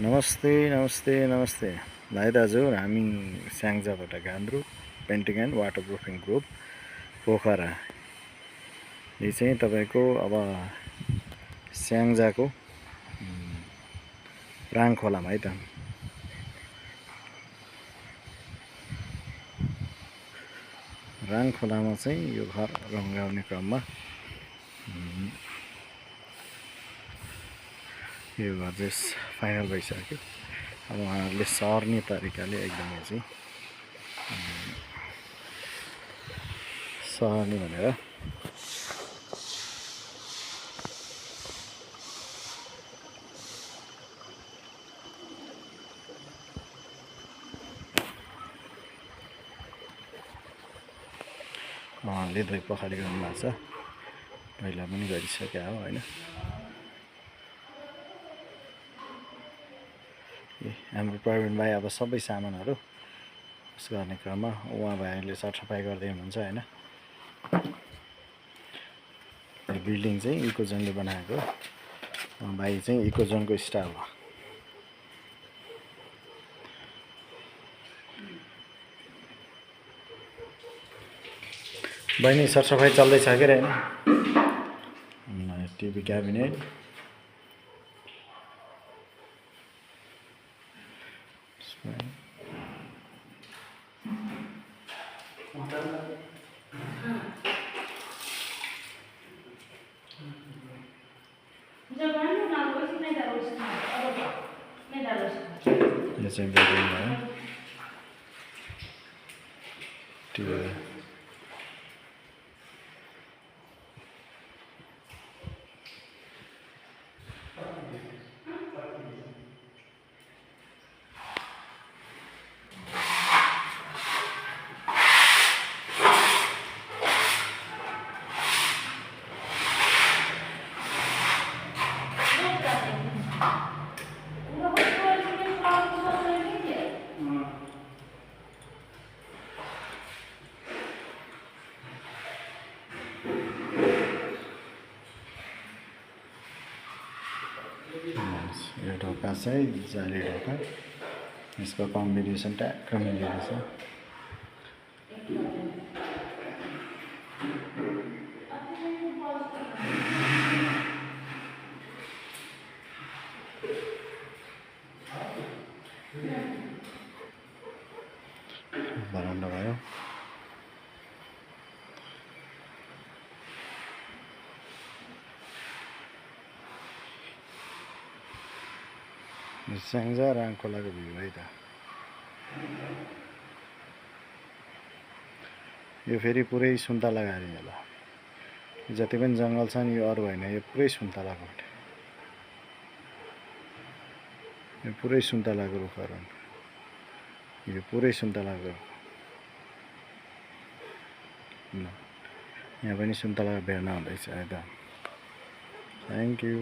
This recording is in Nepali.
नमस्ते नमस्ते नमस्ते भाइ दाजु हामी स्याङ्जाबाट गान्द्रु पेन्टिङ एन्ड वाटरप्रुफिङ ग्रुप पोखरा। यो चाहिँ तपाईको अब स्याङ्जाको प्राङ खोलामा है त। राङ खोलामा चाहिँ यो घर रङ्गाउने क्रममा यो घर चाहिँ फाइनल भइसक्यो। अब उहाँहरूले सर्ने तरिकाले एकदमै चाहिँ सर्ने भनेर उहाँहरूले दुई पखाली गर्नुभएको छ। पहिला पनि गरिसक्यो हो होइन। हाम्रो प्रवीण भाइ अब सबै सामानहरू उस गर्ने क्रममा उहाँ भाइले सरसफाइ गर्दै हुनुहुन्छ होइन। बिल्डिङ चाहिँ इकोजोनले बनाएको, भाइ चाहिँ इकोजोनको स्टाफ हो। बहिनी सरसफाइ चल्दैछ के रे? टिभी क्याबिनेट यो चाहिँ बेडरुम भयो। टिभी यो ढोका चाहिँ जाली ढोका, यसको कम्बिनेसन ट्याक्क मिलेको छ। बरान्डा भयो। स्याङ्जा राङ खोलाको भ्यू है त। यो फेरि पुरै सुन्तला गाडी होला। जति पनि जङ्गल छ नि यो अरू होइन, यो पुरै सुन्तलाको हो। यो पुरै सुन्तलाको रुखहरू हुन्। यो पुरै सुन्तलाको। यहाँ पनि सुन्तलाको बेर्ना हुँदैछ है त। Thank you.